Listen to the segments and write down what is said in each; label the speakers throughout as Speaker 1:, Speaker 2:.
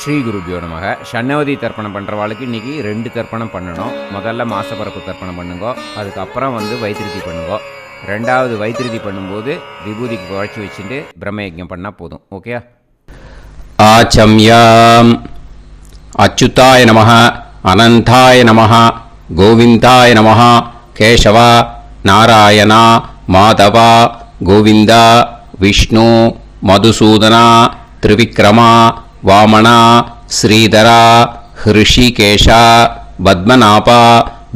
Speaker 1: ஸ்ரீ குருபியோ நமக. ஷண்ணவதி தர்ப்பணம் பண்ணுறவாளுக்கு இன்றைக்கி 2 தர்ப்பணம் பண்ணணும். முதல்ல மாசப்பரப்பு தர்ப்பணம் பண்ணுங்கோ, அதுக்கப்புறம் வைத்திருதி பண்ணுங்கோ. 2வது வைத்திருதி பண்ணும்போது விபூதிக்கு குழச்சி வச்சுட்டு பிரம்மயஜ்ஞம் பண்ணால் போதும். ஓகே.
Speaker 2: ஆச்சம்யாம். அச்சுதாய நமஹ, அனந்தாய நமஹ, கோவிந்தாய நமஹ, கேசவா, நாராயணா, மாதவா, கோவிந்தா, விஷ்ணு, மதுசூதனா, திரிவிக்ரமா, வாமனா, ஸ்ரீதரா, ஹிருஷிகேஷா, பத்மநாபா,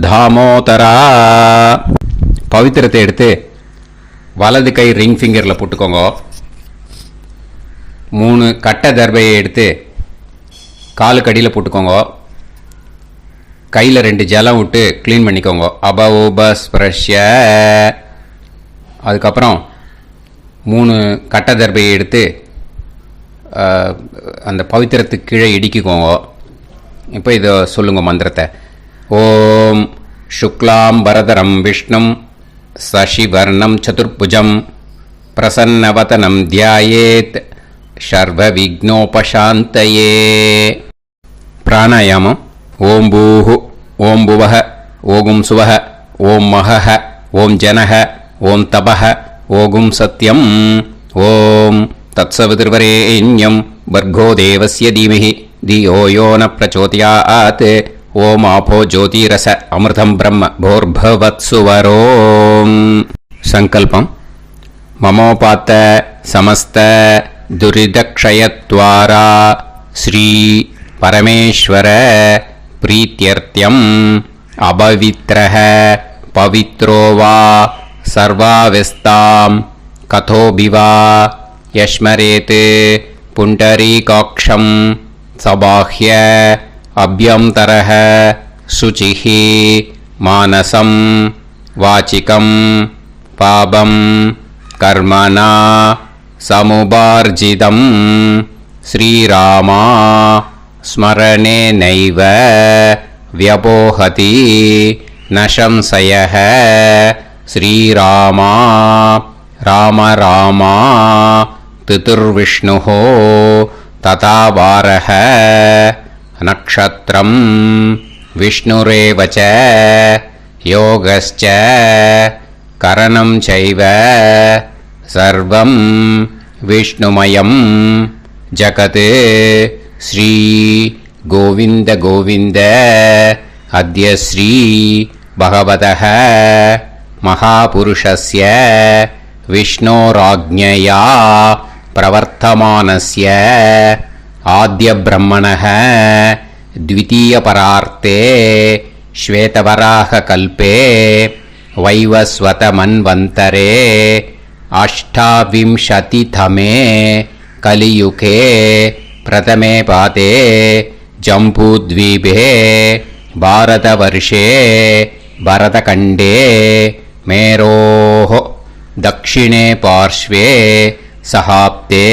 Speaker 2: தாமோதரா. பவித்திரத்தை எடுத்து வலது கை ரிங் ஃபிங்கரில் போட்டுக்கோங்க. 3 கட்டை தர்பையை எடுத்து காலுக்கடியில் போட்டுக்கோங்க. கையில் 2 ஜலம் விட்டு க்ளீன் பண்ணிக்கோங்க. அபஓபஸ்பிரஷ்ய. அதுக்கப்புறம் 3 கட்டை தர்பையை எடுத்து அந்த பவித்திரத்துக்கு கீழே இடிக்கிக்கோங்க. இப்போ இதை சொல்லுங்க மந்திரத்தை. ஓம் சுக்லாம் பரதரம் விஷ்ணும் சசிவர்ணம் சதுர்புஜம் பிரசன்னவதனம் தியாயேத் சர்வ விக்னோபசாந்தயே. பிராணாயாமம். ஓம் பூஹு, ஓம் புவஹ, ஓகும் சுவஹ, ஓம் மஹஹ, ஓம் ஜனஹ, ஓம் தபஹ, ஓகும் சத்யம். ஓம் தத்சவிதுர்வரேண்யம் வர்கோ தேவஸ்ய தீமஹி தியோ யோ ந பிரச்சோதயாத். ஓம் ஆபோ ஜோதிரச அமிர்தம் பிரம்ம போர்பவத்சுவரோம். சங்கல்பம். மமோபாத்த சமஸ்த துரிதக்ஷயத்வாரா ஸ்ரீ பரமேஸ்வர பிரீத்யர்த்தியம் அபவித்ரஹ பவித்ரோ வா சர்வாவஸ்தாம் கதோபிவா யஸ்மரேத் புண்டரீகாக்ஷம் சபாஹ்ய அப்யந்தரஹ சுசிஹ மானசம் வாசிகம் பாபம் கர்மணா சமுபார்ஜிதம் ஸ்ரீராமா ஸ்மரணேனைவ வ்யபோஹதி ந சம்சயः. ஸ்ரீராமா ராம ராமா திதுர்விஷ்ணுः ததா வாரஹ. நக்ஷத்ரம் விஷ்ணுரேவ ச யோகஸ்ச கரணம் சைவ சர்வம் விஷ்ணுமயம் ஜகத். ஸ்ரீ கோவிந்த கோவிந்த. அத்ய ஸ்ரீ பகவதः மகாபுருஷஸ்ய விஷ்ணோராஜ்ஞயா பிரவர்த்தமானஸ்ய ஆத்ய பிரம்மணः த்விதீயபரார்த்தே ஸ்வேதவராக கல்பே வைவஸ்வத மன்வந்தரே அஷ்டாவிம்சதிதமே கலியுகே பிரதமே பாதே ஜம்பூத்வீபே பாரதவர்ஷே பரதகண்டே மேரோः दक्षिणे पार्श्वे सहाप्ते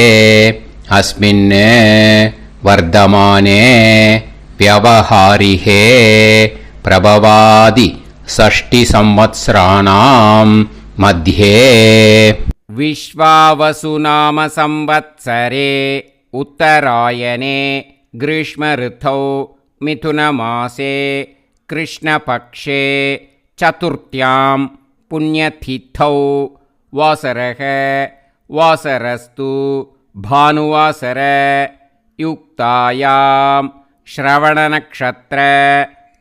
Speaker 2: अस्मिन् वर्धमाने व्यवहारिहे प्रभवादि 6 संवत्सराणां मध्ये
Speaker 1: विश्वावसुनाम संवत्सरे उत्तरायणे ग्रीष्मऋतौ मिथुनमासे कृष्णपक्षे चतुर्थ्यां पुण्यतिथौ वासरः वासरस्तु भानुवासर युक्तायां श्रवणनक्षत्र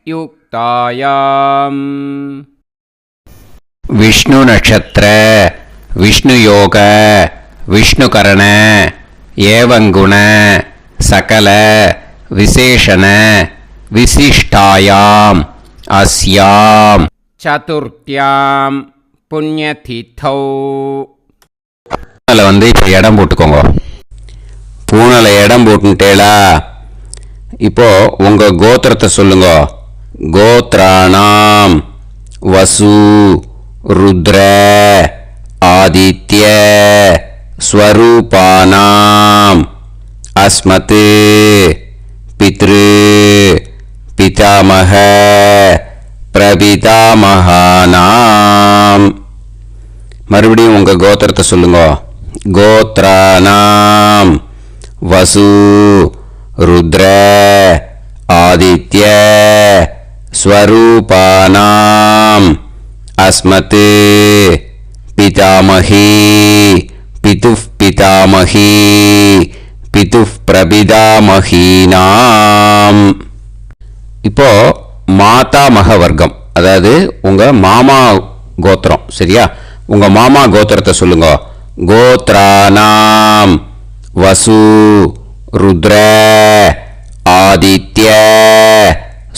Speaker 1: युक्तायां.
Speaker 2: विष्णु नक्षत्र विष्णु योग विष्णुकरण एवं गुण सकल विशेषण विशिष्टायां अस्यां
Speaker 1: चतुर्थ्यां புண்ணியதிதௌ.
Speaker 2: பூனலை இப்போ இடம் போட்டுக்கோங்க. பூனலை இடம் போட்டுட்டேளா? இப்போ உங்க கோத்திரத்தை சொல்லுங்க. கோத்ராணாம் வசு ருத்ர ஆதித்ய ஸ்வரூபானாம் அஸ்மத் பித்ரு பிதாமக பிரபிதாமகானாம். மறுபடியும் உங்க கோத்திரத்தை சொல்லுங்க. கோத்ரானாம் வசு ருத்ர ஆதித்ய ஸ்வரூபானாம் அஸ்மத் பிதாமகி பிதுஃப் பிதாமகி பிதுஃப் பிரபிதாமகீனாம். இப்போ மாதாமக வர்க்கம், அதாவது உங்க மாமா கோத்திரம். சரியா? உங்க மாமா கோத்திரத்தை சொல்லுங்க. கோத்ரானாம் வசு ருத்ர ஆதித்ய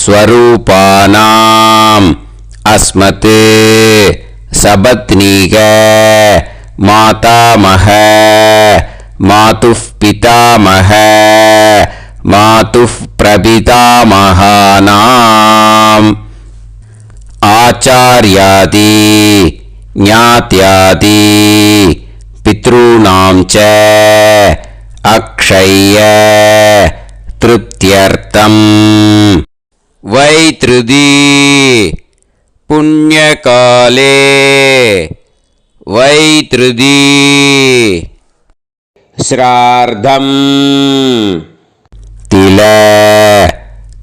Speaker 2: ஸ்வரூபானாம் அஸ்மத் சபத்னீக மாதாமக மாதுஃப் பிதாமக மாதுஃப் பிரபிதாமகானாம் ஆச்சார்யாதி ஞாத்யாதி பித்ருணாம் ச அக்ஷய திருப்தியர்த்தம் வைத்ருதி புண்ணியகாலே வைத்ருதி ஸ்ரார்த்தம் தில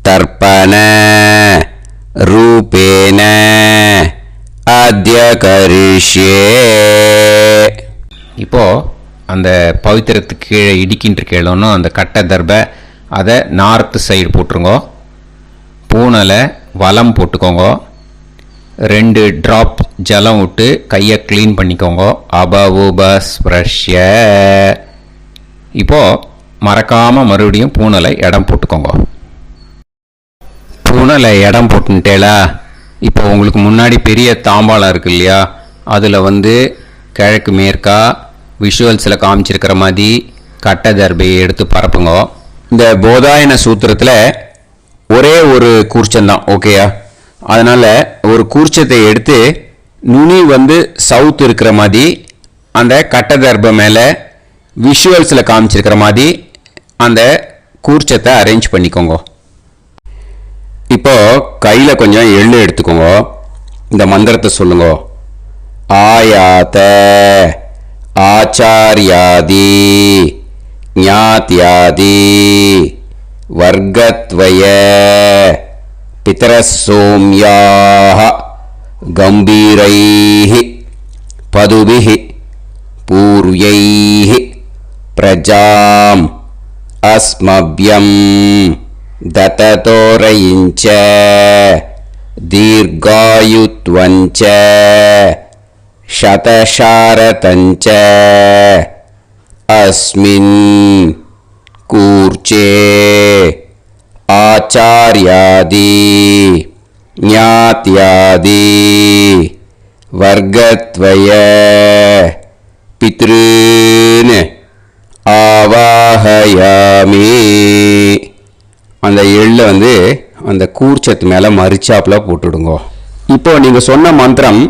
Speaker 2: தர்ப்பண ரூபேன அத்ய கரிஷ்யே. இப்போ அந்த பவித்திரத்துக்கு கீழே இடிக்கின்ற கீழோன்னு அந்த கட்டை தர்பை அதை நார்த்து சைடு போட்டுருங்க. பூனலை வலம் போட்டுக்கோங்க. 2 ட்ராப் ஜலம் விட்டு கையை க்ளீன் பண்ணிக்கோங்க. அபவுபஸ்ப்ரஷ்ய. இப்போது மறக்காமல் மறுபடியும் பூனலை இடம் போட்டுக்கோங்க. பூனலை இடம் போட்டுட்டேலா, இப்போ உங்களுக்கு முன்னாடி பெரிய தாம்பாளம் இருக்கு இல்லையா, அதில் கிழக்கு மேற்கா விஷுவல்ஸில் காமிச்சிருக்கிற மாதிரி கட்டை தர்பையை எடுத்து பரப்புங்க. இந்த போதாயன சூத்திரத்தில் ஒரே ஒரு கூர்ச்சந்தான், ஓகேயா? அதனால் ஒரு கூர்ச்சத்தை எடுத்து நுனி சவுத் இருக்கிற மாதிரி அந்த கட்டை தர்பை மேலே விஷுவல்ஸில் காமிச்சிருக்கிற மாதிரி அந்த கூர்ச்சத்தை அரேஞ்ச் பண்ணிக்கோங்க. இப்போ கையில் கொஞ்சம் எள்ளு எடுத்துக்கோங்க. இந்த மந்திரத்தை சொல்லுங்க. ஆயாத ஆச்சார்யாதி ஞாத்யாதி வர்க்கத்வய பிதரசோம்யாஹ கம்பீரைஹி பதுபிஹி பூர்வைஹி பிரஜாம் அஸ்மப்யம் தததோரயிஞ்ச தீர்காயுத்வஞ்ச சதசாரதஞ்ச அஸ்மின் கூர்ச்சே ஆச்சார்யாதி ஞாத்யாதி வர்க்கத்வய பித்ருன் ஆவாஹயாமி. அந்த எள்ளை அந்த கூர்ச்சத்து மேலே மரிச்சாப்பில் போட்டுடுங்க. இப்போ நீங்கள் சொன்ன மந்திரம்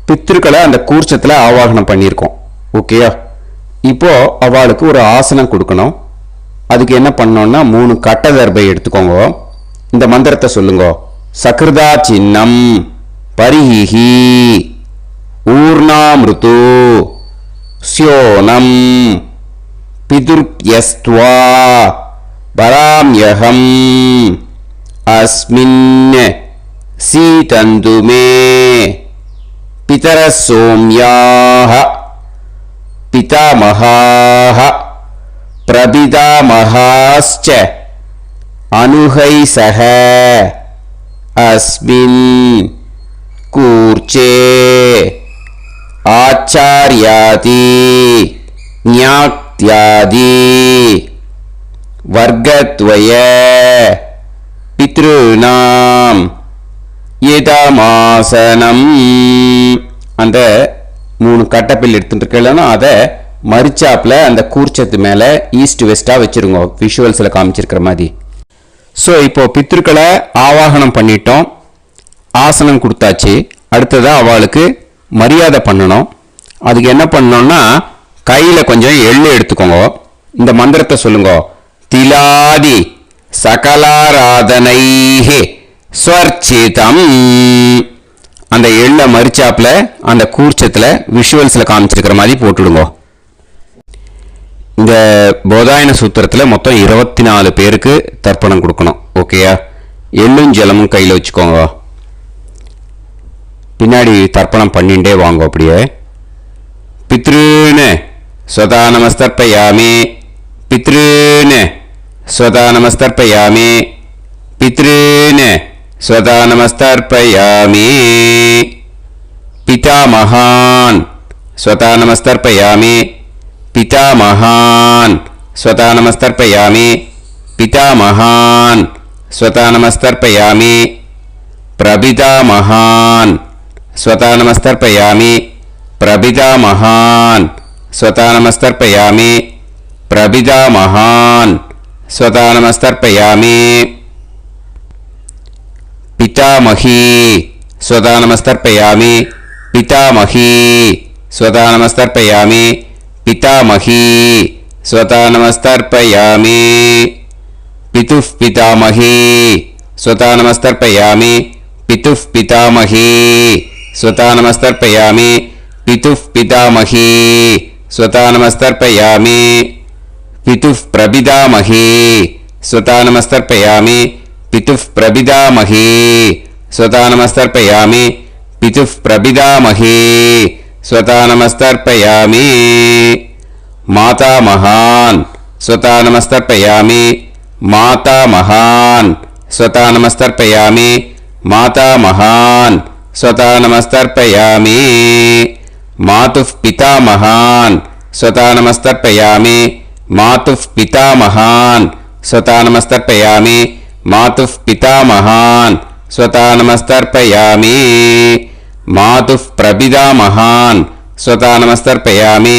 Speaker 2: பித்ருக்களை அந்த கூர்ச்சத்தில் ஆவாகனம் பண்ணியிருக்கோம், ஓகேயா? இப்போ அவளுக்கு ஒரு ஆசனம் கொடுக்கணும். அதுக்கு என்ன பண்ணோம்னா 3 கட்டை தர்பை எடுத்துக்கோங்க. இந்த மந்திரத்தை சொல்லுங்க. சக்ருதா சின்னம் பரிஹி ஊர்ணாமிருத்து ஸ்யோனம் பிதுர்யஸ்த்வா பராம்யகம் அஸ்மின் சீதந்துமே பிதரசோம்யாஹ பிதாமகாஹ பிரபிதாமகாஸ்ச அனுகைசஹ அஸ்மின் கூர்ச்சே ஆச்சார்யாதி ஞாத்யாதி வர்க்கத்வய பித்ருநாம் இதமாசனம். அந்த 3 கட்டப்பில் எடுத்துட்டு இருக்கலன்னா அதை மரிச்சாப்பில் அந்த கூர்ச்சத்து மேலே ஈஸ்ட் வெஸ்ட்டாக வச்சுருங்க, விஷுவல்ஸில் காமிச்சிருக்கிற மாதிரி. ஸோ இப்போ பித்ருக்களை ஆவாகனம் பண்ணிட்டோம், ஆசனம் கொடுத்தாச்சு. அடுத்ததாக அவளுக்கு மரியாதை பண்ணணும். அதுக்கு என்ன பண்ணணும்னா கையில் கொஞ்சம் எள்ளு எடுத்துக்கோங்க. இந்த மந்திரத்தை சொல்லுங்க. திலாதி சகலாராதனைஹே ஸ்வர்ச்சிதம். அந்த எள்ளை மரிச்சாப்பில் அந்த கூர்ச்சத்தில் விஷுவல்ஸில் காமிச்சிருக்கிற மாதிரி போட்டுடுங்க. இந்த போதாயன சூத்திரத்தில் மொத்தம் 24 பேருக்கு தர்ப்பணம் கொடுக்கணும். ஓகேயா? எள்ளும் ஜலமும் கையில் வச்சுக்கோங்க. பின்னாடி தர்ப்பணம் பண்ணிண்டே வாங்க. அப்படியே பித்ருன்னு ஸ்வதா நமஸ்தர்ப்பயாமி, பித்ருன்னு ஸ்வதா நமஸ்தர்ப்பயாமி, பித்ருன்னு ஸ்வதா நமஸ்தர்ப்பயாமி, பிதாமகான் ஸ்வதா நமஸ்தர்ப்பயாமி, पितामहान् स्वता नमस्तर्पयामि, पितामहान् स्वता नमस्तर्पयामि, प्रपितामहान् स्वता नमस्तर्पयामि, प्रपितामहान् स्वता नमस्तर्पयामि, प्रपितामहान् स्वता नमस्तर्पयामि, पितामही स्वता नमस्तर्पयामि, पितामही स्वता नमस्तर्पयामि, पितामही स्वता नमस्तर्पयामि, पितुः पितामही स्वता नमस्तर्पयामि, पितुः पितामही स्वता नमस्तर्पयामि, पितुः पितामही स्वता नमस्तर्पयामि, पितुः प्रपितामही स्वता नमस्तर्पयामि, पितुः प्रपितामही स्वता नमस्तर्पयामि, पितुः प्रपितामही स्वता नमस्तर्पयामि, मातामहान् स्वता नमस्तर्पयामि, मातामहान् स्वता नमस्तर्पयामि, मातामहान् स्वता नमस्तर्पयामि, मातुः पितामहान् स्वता नमस्तर्पयामि, मातुः पितामहान् स्वता नमस्तर्पयामि, मातुः पितामहान् स्वता नमस्तर्पयामि, मातुः प्रपितामहान् स्वता नमस्तर्पयामि,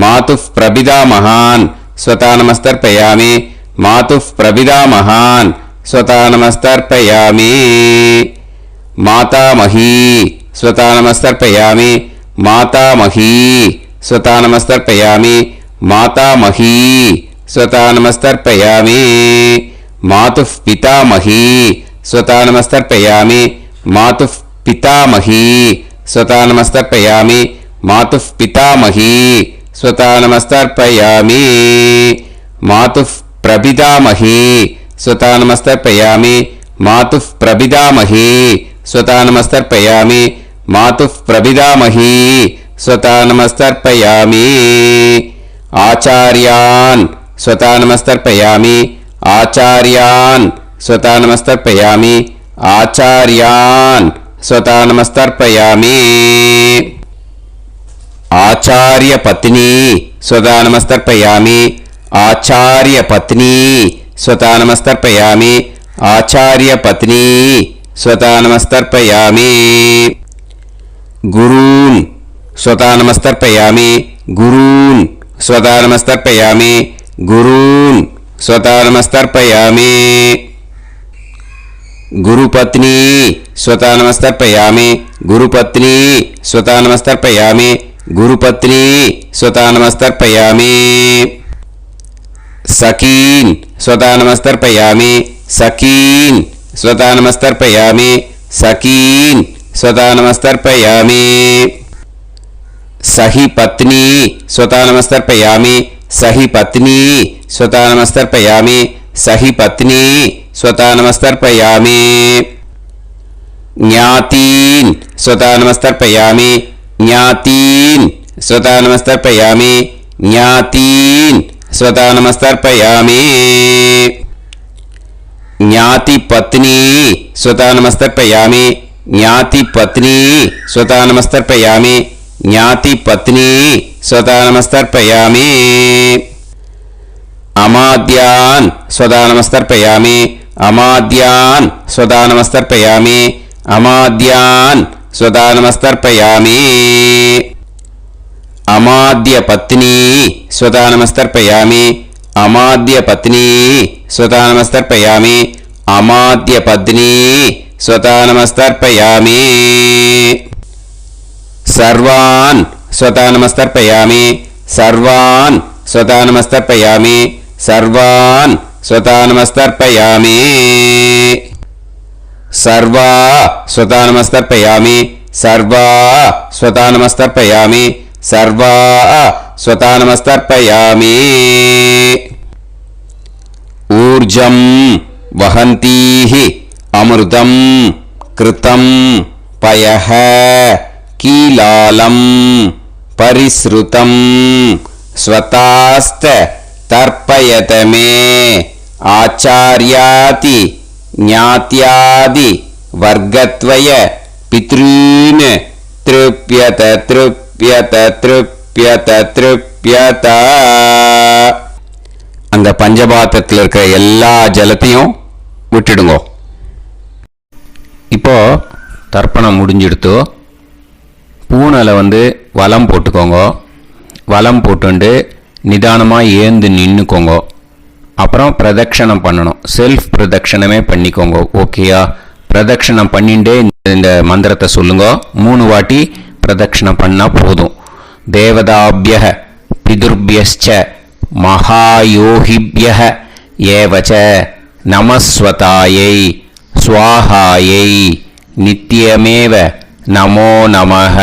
Speaker 2: मातुः प्रपितामहान् स्वता नमस्तर्पयामि, मातुः प्रपितामहान् स्वता नमस्तर्पयामि, मातामही स्वता नमस्तर्पयामि, मातामही स्वता नमस्तर्पयामि, मातामही स्वता नमस्तर्पयामि, मातुः पितामही स्वता नमस्तर्पयामि, मातुः पितामही स्वता नमस्तर्पयामि, मातुः पितामही स्वता नमस्तर्पयामि, मातुः प्रपितामही स्वता नमस्तर्पयामि, मातुः प्रपितामही स्वता नमस्तर्पयामि, मातुः प्रपितामही स्वता नमस्तर्पयामि, आचार्यान् स्वता नमस्तर्पयामि, आचार्यान् स्वता नमस्तर्पयामि, आचार्यान् स्वता नमस्तर्पयामि, आचार्यपत्नी स्वता नमस्तर्पयामि, आचार्यपत्नी स्वता नमस्तर्पयामि, आचार्यपत्नी स्वता नमस्तर्पयामि, गुरून् स्वता नमस्तर्पयामि, गुरून् स्वता नमस्तर्पयामि, गुरून् स्वता नमस्तर्पयामि, गुरुपत्नी स्वता नमस्तर्पयामि, गुरुपत्नी स्वता नमस्तर्पयामि, गुरुपत्नी स्वता नमस्तर्पयामि, सखीन् स्वता नमस्तर्पयामि, सखीन् स्वता नमस्तर्पयामि, सखीन् स्वता नमस्तर्पयामि, सही पत्नी स्वता नमस्तर्पयामि, सही पत्नी स्वता नमस्तर्पयामि, सही पत्नी स्वता नमस्तर्पयामि, ज्ञातीन् स्वता नमस्तर्पयामि, ज्ञातीन् स्वता नमस्तर्पयामि, ज्ञातीन् स्वता नमस्तर्पयामि, ज्ञातिपत्नी स्वता नमस्तर्पयामि, ज्ञातिपत्नी स्वता नमस्तर्पयामि, ज्ञातिपत्नी स्वता नमस्तर्पयामि, अमाद्यान् स्वता नमस्तर्पयामि, अमाद्यान् स्वता नमस्तर्पयामि, अमाद्यान् स्वता नमस्तर्पयामि, अमाद्यपत्नी स्वता नमस्तर्पयामि, अमाद्यपत्नी स्वता नमस्तर्पयामि, अमाद्यपत्नी स्वता नमस्तर्पयामि, सर्वान् स्वता नमस्तर्पयामि, सर्वान् स्वता नमस्तर्पयामि, सर्वान् स्वता नमस्तर्पयामि, सर्वा स्वता नमस्तर्पयामि, सर्वा स्वता नमस्तर्पयामि, सर्वा स्वतानमस्तर्पयामि ऊर्जं वहन्तीः अमृतं कृतं पयः कीलालं परिसृतं स्वतास्त तर्पयत मे आचार्याति ज्ञात्यादि वर्गत्वय पितॄन् तृप्यत तृप्यत तृप्यत तृप्यत. அந்த பஞ்சபாத்திரத்தில் இருக்கிற எல்லா ஜலத்தையும் விட்டுடுங்க. இப்போ தர்ப்பணம் முடிஞ்சிடுத்து. பூனலை வலம் போட்டுக்கோங்க. வலம் போட்டுண்டு நிதானமாக ஏந்து நின்றுக்கோங்க. அப்புறம் பிரதட்சணம் பண்ணணும். செல்ஃப் பிரதட்சணமே பண்ணிக்கோங்க. ஓகேயா? பிரதட்சணம் பண்ணிண்டே இந்த மந்திரத்தை சொல்லுங்க. 3 வாட்டி பிரதட்சணம் பண்ணால் போதும். தேவதாபிய பிதுர்பியஸ்ச மகாயோகிபிய ஏவச்ச நமஸ்வதாயை ஸ்வாஹாயை நித்யமேவ நமோ நமஹ.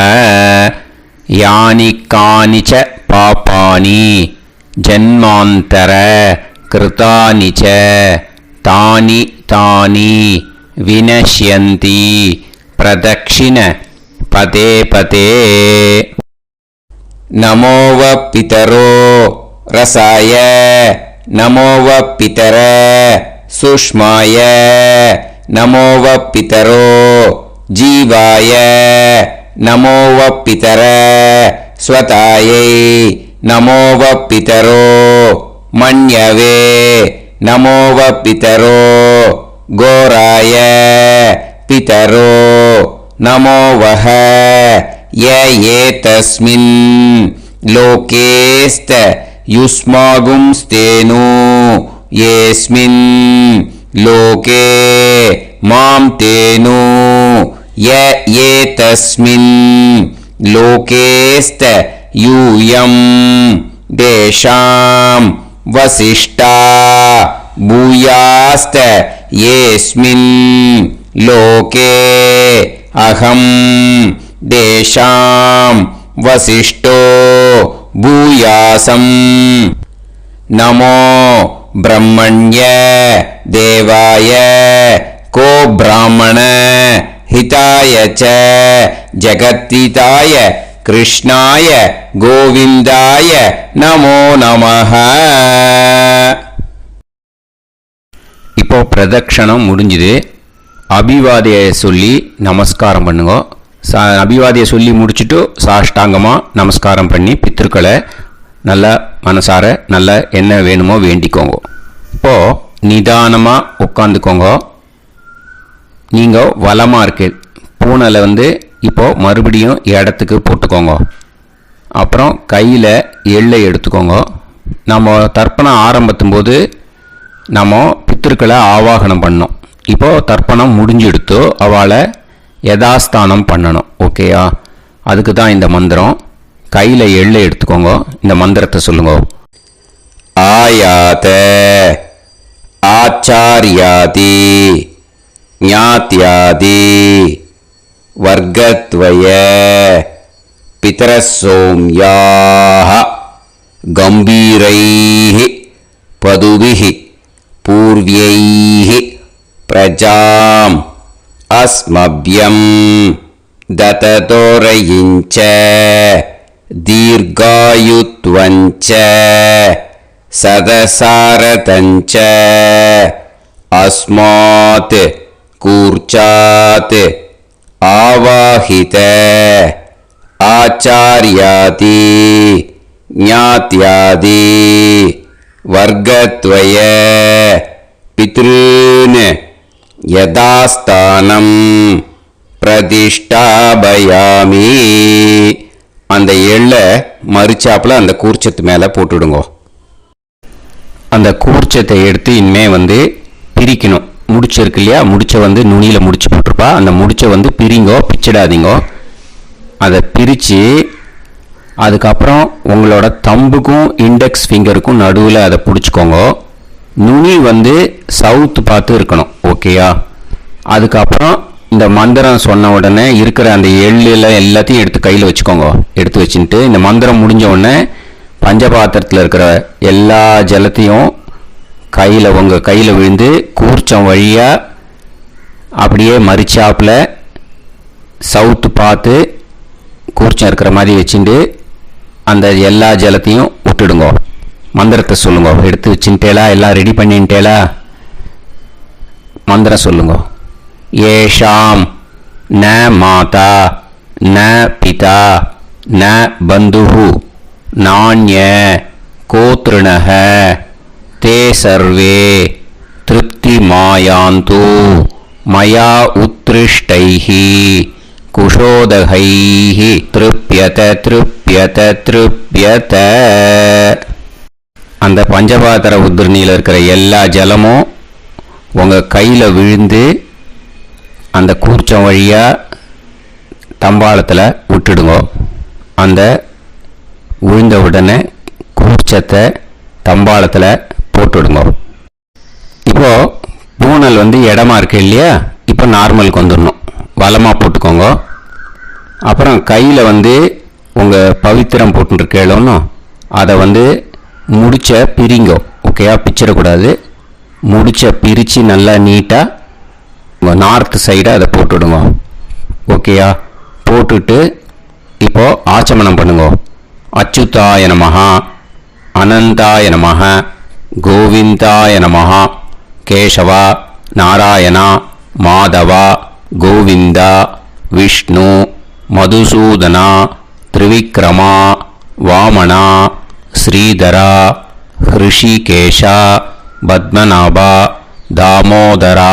Speaker 2: யானி கானிச்ச பாபானி ஜன்மாந்தர கிருதானி ச தானி தானி வினஷ்யந்தி பிரதக்ஷிண பதே பதே. நமோவ பிதரோ ரசாய நமோவ பிதர சுஷ்மாய நமோவ பிதரோ ஜீவாய நமோவ பிதர ஸ்வதாயை நமோவ பிதரோ மன்யவே நமோவ பிதரோ கோராய பிதரோ நமோவஹ. ஏதஸ்மின் லோகேஸ்த யுஸ்மாகும்ஸ்தேனு ஏஸ்மின் லோகே மாம் தேனு. ஏதஸ்மின் லோகேஸ்த யூயம் தேஷாம் வசிஷ்டா பூயாஸ்த ஏஸ்மின் லோகே அகம் தேஷாம் வசிஷ்டோ பூயாசம். நமோ பிரம்மண்ய தேவாய கோ பிராமண ஹிதாய ச ஜகத்ஹிதாய கிருஷ்ணாய கோவிந்தாய நமோ நமஹ. இப்போ பிரதட்சணம் முடிஞ்சுது. அபிவாதியை சொல்லி நமஸ்காரம் பண்ணுங்க. அபிவாதியை சொல்லி முடிச்சுட்டு சாஷ்டாங்கமாக நமஸ்காரம் பண்ணி பித்திருக்களை நல்லா மனசார நல்லா என்ன வேணுமோ வேண்டிக்கோங்க. இப்போது நிதானமாக உட்காந்துக்கோங்க. நீங்கள் வலமாக இருக்கு பூனலை இப்போது மறுபடியும் இடத்துக்கு போட்டுக்கோங்க. அப்புறம் கையில் எள்ளை எடுத்துக்கோங்க. நம்ம தர்ப்பணம் ஆரம்பத்தும் போது நம்ம பித்திருக்களை ஆவாகனம் பண்ணோம். இப்போது தர்ப்பணம் முடிஞ்செடுத்து அவளை யதாஸ்தானம் பண்ணணும். ஓகேயா? அதுக்கு தான் இந்த மந்திரம். கையில் எள்ளை எடுத்துக்கோங்க. இந்த மந்திரத்தை சொல்லுங்க. ஆயாத ஆச்சாரியாதி ஞாத்யாதி வர்க்கத்வய பிதரசோம்யாஹ கம்பீரைஹ பதுபிஹ பூர்வ்யைஹ பிரஜாம் அஸ்மப்யம் தததோரயிஞ்ச தீர்காயுத்வஞ்ச சதசாரதஞ்ச அஸ்மாத் கூர்ச்சாத் ஆவாஹித ஆச்சார்யாதி ஞாத்யாதி வர்க்கத்வய பித்ருன் யதாஸ்தானம் பிரதிஷ்டாபயாமி. அந்த எள்ளை மறிச்சாப்புல அந்த கூர்ச்சத்து மேலே போட்டுடுங்க. அந்த கூர்ச்சத்தை எடுத்து இனிமே பிரிக்கணும். முடிச்சு இருக்கு இல்லையா? முடிச்ச நுனியில் முடிச்சு போட்டிருப்பா. அந்த முடிச்சை பிரிங்கோ, பிச்சிடாதீங்கோ. அதை பிரித்து அதுக்கப்புறம் உங்களோட தம்புக்கும் இண்டெக்ஸ் ஃபிங்கருக்கும் நடுவில் அதை பிடிச்சிக்கோங்க. நுனி சவுத்து பார்த்து இருக்கணும். ஓகேயா? அதுக்கப்புறம் இந்த மந்திரம் சொன்ன உடனே இருக்கிற அந்த எள்ளில் எல்லாத்தையும் எடுத்து கையில் வச்சுக்கோங்க. எடுத்து வச்சுட்டு இந்த மந்திரம் முடிஞ்ச உடனே பஞ்சபாத்திரத்தில் இருக்கிற எல்லா ஜலத்தையும் உங்கள் கையில் விழுந்து கூர்ச்சம் வழியாக அப்படியே மறிச்சாப்பில் சவுத்து பார்த்து கூர்ச்சம் இருக்கிற மாதிரி வச்சுட்டு அந்த எல்லா ஜலத்தையும் விட்டுடுங்கோ. மந்திரத்தை சொல்லுங்க. எடுத்து வச்சுட்டேலா? எல்லாம் ரெடி பண்ணிட்டேலா? மந்திரம் சொல்லுங்க. ஏஷாம் ந மாதா ந பிதா ந பந்துஹு நாண்ய கோத்ருணஹ தே சர்வே திருப்தி மாயாந்து மயா உத்ருஷ்டைஹி குஷோதகைஹி திருப்யத திருப்யத திருப்யத. அந்த பஞ்சபாத்திர உத்ரணியில் இருக்கிற எல்லா ஜலமும் உங்கள் கையில் விழுந்து அந்த கூர்ச்சம் வழியாக தம்பாளத்தில் விட்டுடுங்க. அந்த விழுந்த உடனே கூர்ச்சத்தை தம்பாளத்தில் போட்டுடுங்க. இப்போது பூனல் இடமா இருக்கு இல்லையா? இப்போ நார்மலுக்கு வந்துடணும். வலமாக போட்டுக்கோங்க. அப்புறம் கையில் உங்கள் பவித்திரம் போட்டுருக்கேளோன்னு அதை முடிச்ச பிரிங்கோ. ஓகேயா? பிச்சிடக்கூடாது. முடிச்ச பிரித்து நல்லா நீட்டாக நார்த் சைடை அதை போட்டுவிடுங்க. ஓகேயா? போட்டுட்டு இப்போது ஆச்சமனம் பண்ணுங்க. அச்சுதாய நமஹ அனந்தாய நமஹ கோவிந்தாய நமஹ கேசவா நாராயணா மாதவா கோவிந்தா விஷ்ணு மதுசூதனா திரிவிக்ரமா வாமனா ஸ்ரீதரா ஹிருஷிகேஷா பத்மநாபா தாமோதரா.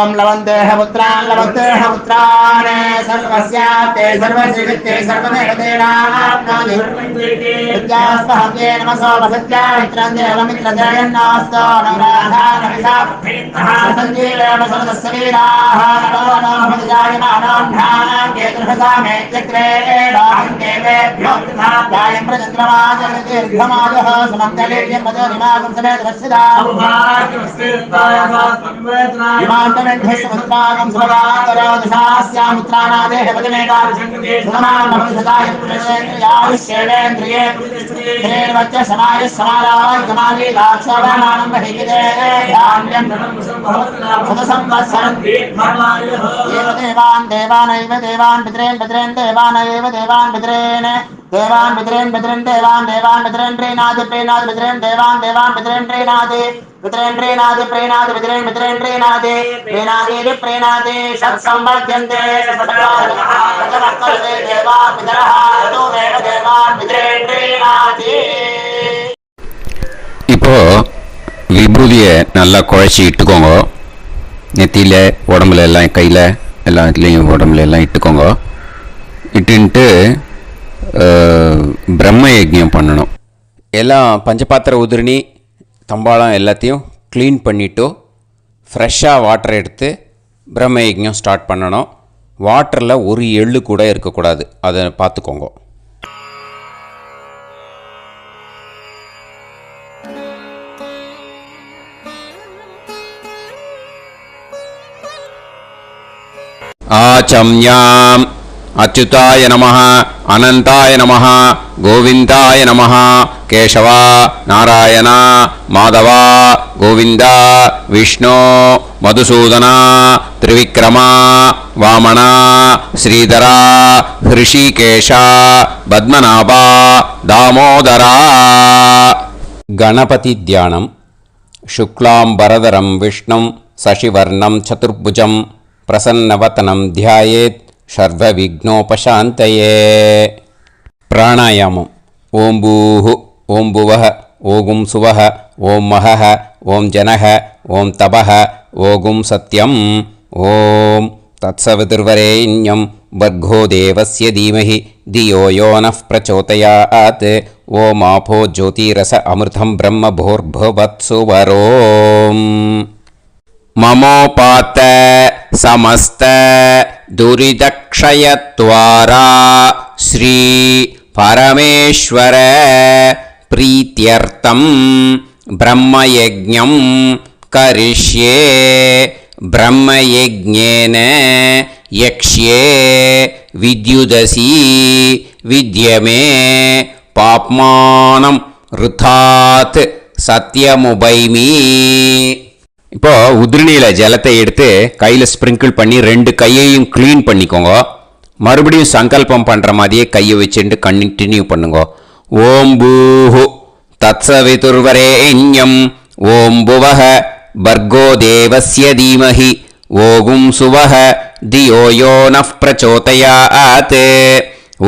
Speaker 3: ओम लवन्तेह पुत्रान् लवन्तेह पुत्रान् सर्वस्याते सर्वश्रीवित्ते सर्वदेवतेनाप्नोति विद्यास्पहते नमसो वसत्यामित्रं देवमित्रजयन्नास्तो नवराधानविषाभ्येत्तः सञ्जीवेम सर्वस्वीराः नमो नमोऽजायमानां केतुर्हसामेत्यग्रे बाहं देवेभ्यो तथाप्यायं प्रचन्द्रमाजर्दीर्घमाजः सुमङ्गलेर्यन्मदोनिमागं समेतरस्यदा इमान्तमेभ्यस्तमस्माकं सुभगान्तरोदशास्यामुत्राणादेह पदमेकाविशङ्कते सुनमानमभिषदाय पुरुषेन्द्रियाविश्येवेन्द्रिये श्रेर्वच्च समायः समाराय कमाली लाक्षावानानं बहिगिदे धान्यं सदसंवत्सरं देवान् देवान् पितॄन् पितॄन् देवानैव देवान् पितॄन् देवान् पितॄन् पितॄन् देवान् देवान् पितॄन् प्रीणाति प्रीणाति पितॄन् देवान् देवान् पितॄन् प्रीणाति पितॄन् प्रीणाति प्रीणाति पितॄन् पितॄन् प्रीणाति प्रीणाति प्रीणाति षट्संवर्ध्यन्ते सचराचरः देवा पितरः तोमेव देवान् पितॄन् प्रीणाति.
Speaker 2: இப்போ விபூதியை நல்லா குழைச்சி இட்டுக்கோங்க. நெத்தியில் உடம்புல எல்லாம் கையில் எல்லா இடத்துலையும் உடம்புல எல்லாம் இட்டுக்கோங்க. இட்டுன்ட்டு பிரம்ம யஜ்ஞம் பண்ணணும். எல்லாம் பஞ்சபாத்திர உதிரணி தம்பாளம் எல்லாத்தையும் க்ளீன் பண்ணிவிட்டு ஃப்ரெஷ்ஷாக வாட்டர் எடுத்து பிரம்ம யஜ்ஞம் ஸ்டார்ட் பண்ணணும். வாட்டரில் ஒரு எள்ளு கூட இருக்கக்கூடாது. அதை பார்த்துக்கோங்க. ஆச்சம்யாம் அச்சுதாய நமஹ அனந்தாய நமஹ கோவிந்தாய நமஹ கேசவா நாராயணா மாதவா கோவிந்தா விஷ்ணு மதுசூதனா திரிவிக்ரமா வாமனா ஸ்ரீதரா ஹிருஷிகேஷா பத்மநாபா தாமோதரா. கணபதி தியானம். சுக்லாம்பரதரம் விஷ்ணும் சசிவர்ணம் சதுர்புஜம் பிரசன்னவதனம் தியாயேத் சர்வவிக்னோபசாந்தயே. பிராணாயாமம். ஓம் பூஹு ஓம் புவஹ ஓகும் சுவஹ ஓம் மஹஹ ஓம் ஜனஹ ஓம் தபஹ ஓகும் சத்யம். ஓம் தத்சவிதுர்வரேண்யம் வர்கோ தேவஸ்ய தீமஹி தியோ யோ நः பிரச்சோதயாத். ஓம் ஆபோ ஜோதிரஸ அமிர்தம் பிரம்ம भूर्भुवत्सुवरोम्. ममोपात समस्त दुरिदक्षयत्वारा श्री परमेश्वर प्रीत्यर्थं ब्रह्मयज्ञं करिष्ये. ब्रह्मयज्ञेन यक्ष्ये विद्युदसि विद्यमे பாப்மானம் ருதாத் சத்யமுபைமி. இப்போ உதிரணியில் ஜலத்தை எடுத்து கையில் ஸ்ப்ரிங்கிள் பண்ணி 2 கையையும் க்ளீன் பண்ணிக்கோங்க. மறுபடியும் சங்கல்பம் பண்ணுற மாதிரியே கையை வச்சுட்டு கண்டினியூ பண்ணுங்க. ஓம் பூஹு தத்சவிதுர்வரேண்யம் ஓம் புவஹ பர்கோ தேவஸ்ய தீமஹி ஓகும் சுவஹ தியோ யோ நஃப் பிரச்சோதயாத்.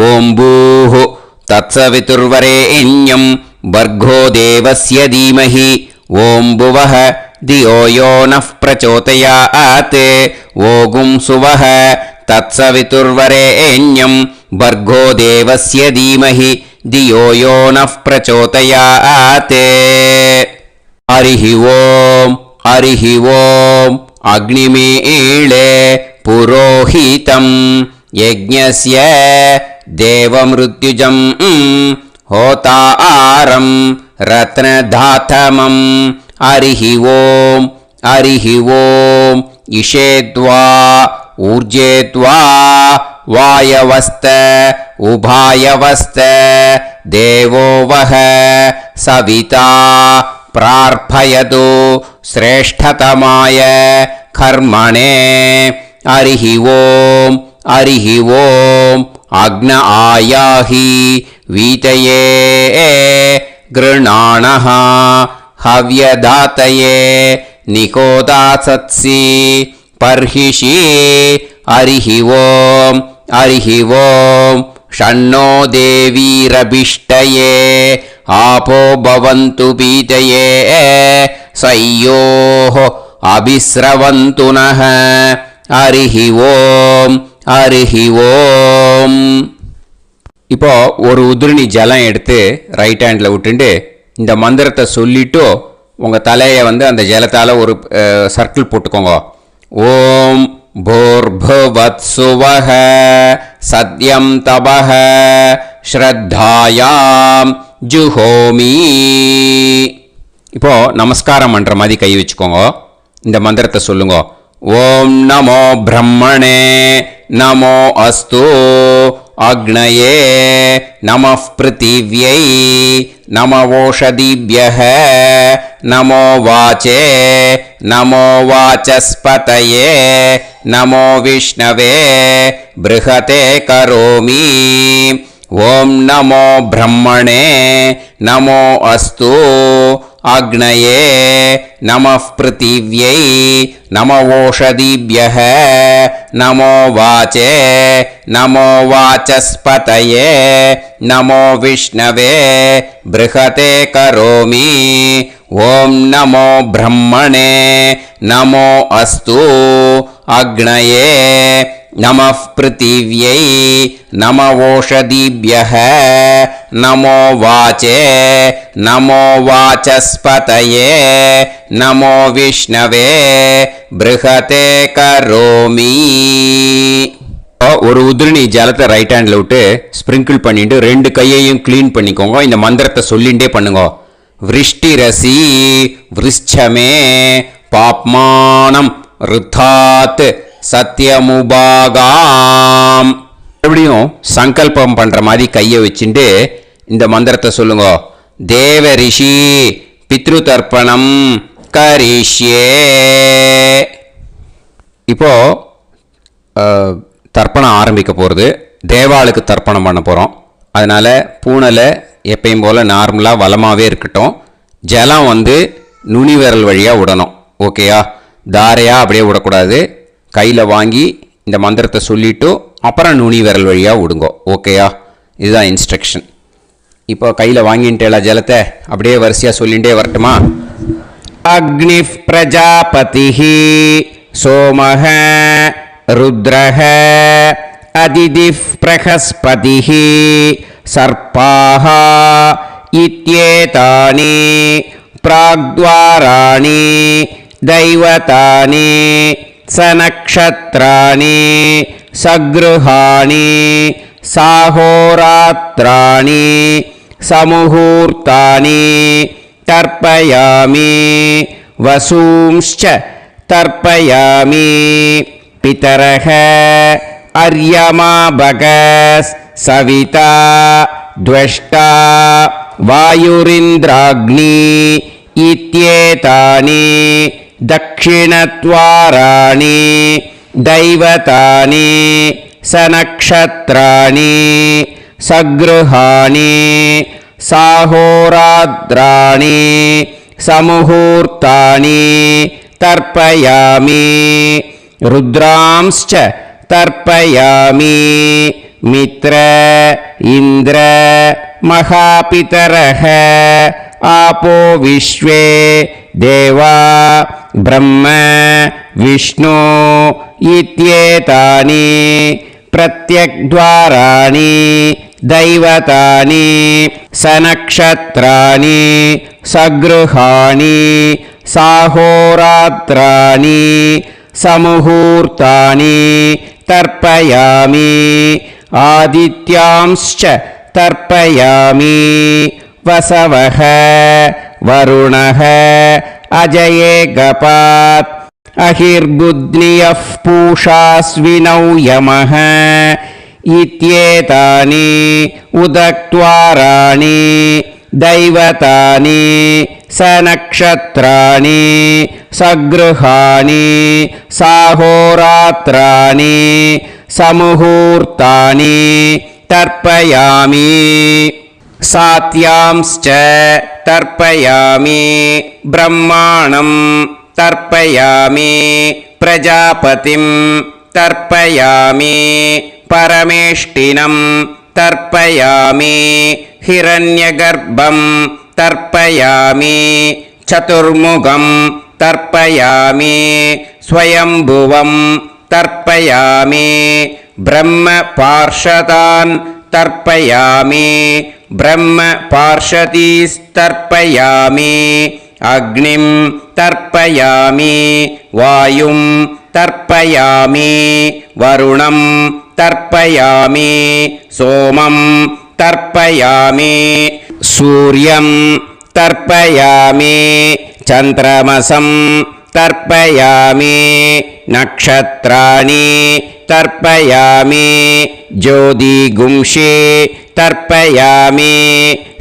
Speaker 2: ஓம் பூஹு தத்சவிதுர்வரேண்யம் பர்கோ தேவஸ்ய தீமஹி ஓம் புவஹ தியோ யோ நஃப் பிரச்சோதயாத். ஓகும் சுவஹ தத்சவிதுர்வரேண்யம் பர்கோ தேவஸ்ய தீமஹி தியோ யோ நஃப் பிரச்சோதயாத். ஹரிஹி ஓம் ஹரிஹி ஓம் அக்னிமீளே புரோஹிதம் யஜ்ஞஸ்ய தேவமிருத்யுஜம் ஹோதாரம் ரத்னதாதமம். ஹரிஹி ஓம் ஹரிஹி ஓம் இஷேத்வா ஊர்ஜேத்வா வாயவஸ்த உபாயவஸ்த தேவோ வஹ சவிதா பிரார்ப்பயது ஸ்ரேஷ்டதமாய கர்மணே. ஹரிஹி ஓம் ஹரிஹி ஓம் அக்ன ஆயாஹி வீதயே கிருணாணஹ ஹவ்யதாத்தயே நிகோதாசத்சி பர்ஹிஷி. ஹரிஹி ஓம் ஹரிஹி ஓம் ஷண்ணோ தேவீரபிஷ்டயே ஆபோ பவந்து பீதயே சய்யோஹ அபிஸ்ரவந்து நஹ. ஹரிஹி ஓம் ஹரிஹி ஓம். இப்போ ஒரு உதிரணி ஜலம் எடுத்து ரைட் ஹேண்டில் விட்டுட்டு இந்த மந்திரத்தை சொல்லிட்டு உங்கள் தலையை அந்த ஜலத்தால் ஒரு சர்க்கிள் போட்டுக்கோங்க. ஓம் பூர்புவத்சுவஹ சத்யம் தபஹ ஸ்ரத்தாயாம் ஜுஹோமி. இப்போ நமஸ்காரம் பண்ணுற மாதிரி கை வச்சுக்கோங்க. இந்த மந்திரத்தை சொல்லுங்க. ஓம் நமோ பிரம்மணே நமோ அஸ்து அக்னயே நமः பிருத்திவ்யை நமவோஷதிभ्यः நமோ வாச்சே நமோ வாசஸ்பதயே நமோ விஷ்ணவே ப்ருஹதே கரோமி. ஓம் நமோ பிரம்மணே நமோ அஸ்து அக்னயே நமः பிருத்திவ்யை நமவோஷதிभ्यः நமோ வாச்சே நமோ வாசஸ்பதயே நமோ விஷ்ணவே ப்ருஹதே கரோமி. ஓம் நமோ பிரம்மணே நமோ அஸ்து அக்னயே நமः பிருத்திவ்யை நமவோஷதிभ्यः நமோ வாச்சே நமோ வாசஸ்பதயே நமோ விஷ்ணவே ப்ருஹதே கரோமி. ஒரு உதிரணி ஜலத்தை ரைட் ஹேண்டில் விட்டு ஸ்ப்ரிங்கிள் பண்ணிட்டு 2 கையையும் க்ளீன் பண்ணிக்கோங்க. இந்த மந்திரத்தை சொல்லிகிட்டே பண்ணுங்க. விருஷ்டிரசி விருஷ்சமே பாப்மானம் ருத்தாத் சத்யமுபாகாம். மறுபடியும் சங்கல்பம் பண்ணுற மாதிரி கையை வச்சுட்டு இந்த மந்திரத்தை சொல்லுங்க. தேவ ரிஷி பித்ரு தர்ப்பணம் கரிஷ்யே. இப்போ தர்ப்பணம் ஆரம்பிக்க போகிறது. தேவாளுக்கு தர்ப்பணம் பண்ண போகிறோம். அதனால் பூனலை எப்பயும் போல் நார்மலாக வளமாகவே இருக்கட்டும். ஜலம் நுனி விரல் வழியாக விடணும். ஓகேயா? தாரையாக அப்படியே விடக்கூடாது. கையில் வாங்கி இந்த மந்திரத்தை சொல்லிவிட்டு அப்புறம் நுனி விரல் வழியாக விடுங்கோ. ஓகேயா? இதுதான் இன்ஸ்ட்ரக்ஷன். இப்போ கையில் வாங்கிட்டேல ஜலத்தை அப்படியே வரிசையாக சொல்லிகிட்டே வரட்டுமா? அக்னி பிரஜாபதி சோமஹ ருத்ரஹ அதிதி பிரகஸ்பதி சர்பாஹ இத்யேதானி பிராக்த்வாராணி தைவதானி சநக்ஷத்ராணி சக்ருஹாணி சாஹோராத்ராணி சமுஹூர்த்தானி தர்ப்பயாமி வசூம்ச்ச தர்ப்பயாமி பிதரஹ அர்யமா பகஸ் சவிதா द्वेष्टा वायुरिन्द्राग्नी इत्येतानि दक्षिणद्वाराणि दैवतानि सनक्षत्राणि सगृहाणि साहोरात्राणि समुहूर्तानि तर्पयामि रुद्रांश्च तर्पयामि मित्र इन्द्र महापितरः आपो विश्वे देवा ब्रह्म विष्णु इत्येतानि प्रत्यग्द्वाराणि दैवतानि सनक्षत्राणि सगृहाणि साहोरात्राणि समुहूर्तानि तर्पयामि आदित्यांश्च तर्पयामि वसवः वरुणः अजयेगपात् अहिर्बुद्नियः पूषास्विनौ यमः इत्येतानि उदक्त्वाराणि दैवतानि सनक्षत्राणि सगृहाणि साहोरात्राणि समुहूर्तानि तर्पयामि सात्यांश्च तर्पयामि ब्रह्माणं तर्पयामि प्रजापतिं तर्पयामि परमेष्टिनं तर्पयामि हिरण्यगर्भं तर्पयामि चतुर्मुखं तर्पयामि स्वयंभुवं तर्पयामि ब्रह्मपार्षदान् तर्पयामि ब्रह्मपार्षदीस्तर्पयामि अग्निं तर्पयामि वायुं तर्पयामि वरुणं तर्पयामि सोमं तर्पयामि सूर्यं तर्पयामि चन्द्रमसं तर्पयामि नक्षत्राणि तर्पयामि ज्योतिगुंषे तर्पयामि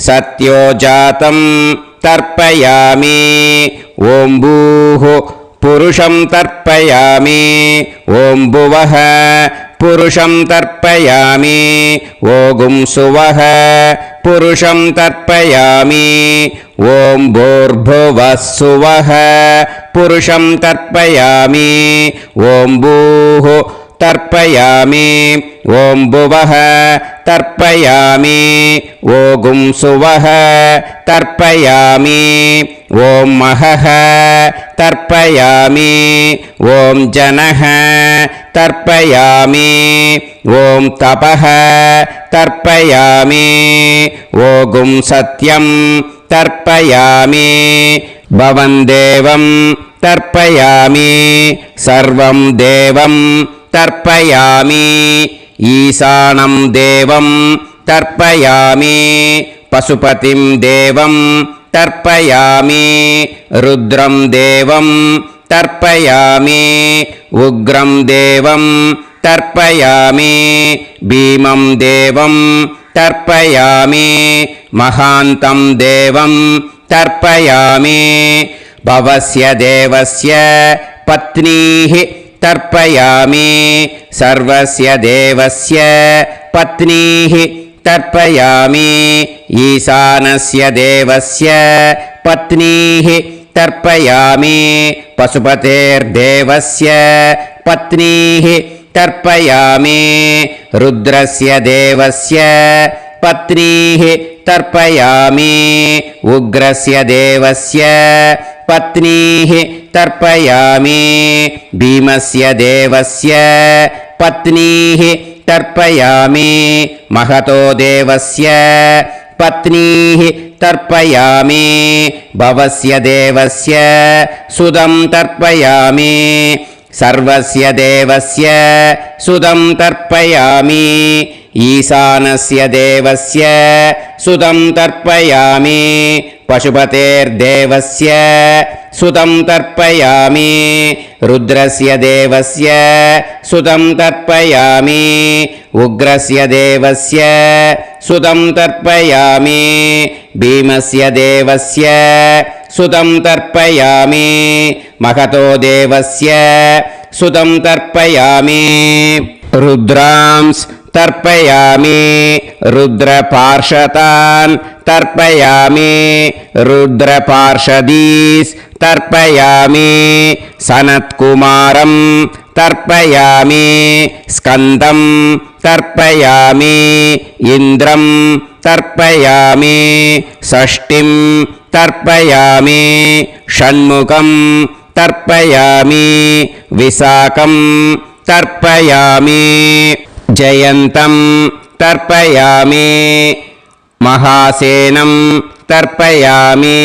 Speaker 2: सत्योजातं तर्पयामि ॐ भूः पुरुषं तर्पयामि ॐ भुवः पुरुषं तर्पयामि ॐ सुवः पुरुषं तर्पयामि ॐ भूर्भुवः सुवः पुरुषं तर्पयामि ॐ भूः तर्पयामि ॐ भुवः तर्पयामि ॐ सुवः तर्पयामि ॐ महः तर्पयामि ॐ जनः तर्पयामि ॐ तपः तर्पयामि ॐ सत्यं तर्पयामि भवं देवं तर्पयामि सर्वं देवं तर्पयामि ईशानं देवं तर्पयामि पशुपतिं देवं तर्पयामि रुद्रं देवं तर्पयामि उग्रं देवं तर्पयामि भीमं देवं तर्पयामि महान्तं देवं तर्पयामि भवस्य देवस्य पत्नीः तर्पयामि सर्वस्य देवस्य पत्नीः तर्पयामि ईशानस्य देवस्य पत्नीः तर्पयामि पशुपतेर्देवस्य पत्नीः तर्पयामि रुद्रस्य देवस्य पत्नीः तर्पयामि उग्रस्य देवस्य पत्नीः तर्पयामि भीमस्य देवस्य पत्नीः तर्पयामि महतो देवस्य पत्नीः तर्पयामि भवस्य देवस्य सुदं तर्पयामि सर्वस्य देवस्य सुदं तर्पयामि ईशानस्य देवस्य सुदं तर्पयामि पशुपतेर्देवस्य सुतं तर्पयामि रुद्रस्य देवस्य सुतं तर्पयामि उग्रस्य देवस्य सुतं तर्पयामि भीमस्य देवस्य सुतं तर्पयामि महतो देवस्य सुतं तर्पयामि रुद्रांस् तर्पयामि रुद्रपार्षदान् तर्पयामि रुद्रपार्षदीस् तर्पयामि सनत्कुमारं तर्पयामि स्कन्दं तर्पयामि इन्द्रं तर्पयामि षष्टिं तर्पयामि षण्मुखं तर्पयामि विशाखं तर्पयामि जयन्तं तर्पयामि महासेनं तर्पयामि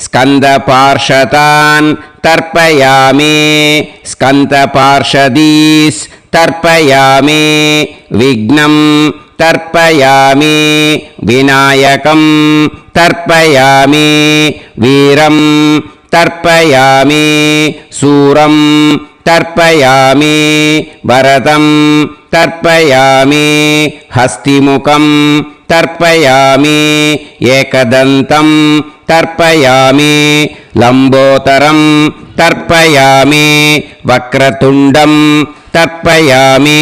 Speaker 2: स्कन्दपार्षदान् तर्पयामि स्कन्दपार्षदीस् तर्पयामि विघ्नं तर्पयामि विनायकं तर्पयामि वीरं तर्पयामि सूरं तर्पयामि वरदं तर्पयामि हस्तिमुखं तर्पयामि एकदन्तं तर्पयामि लम्बोदरं तर्पयामि वक्रतुण्डं तर्पयामि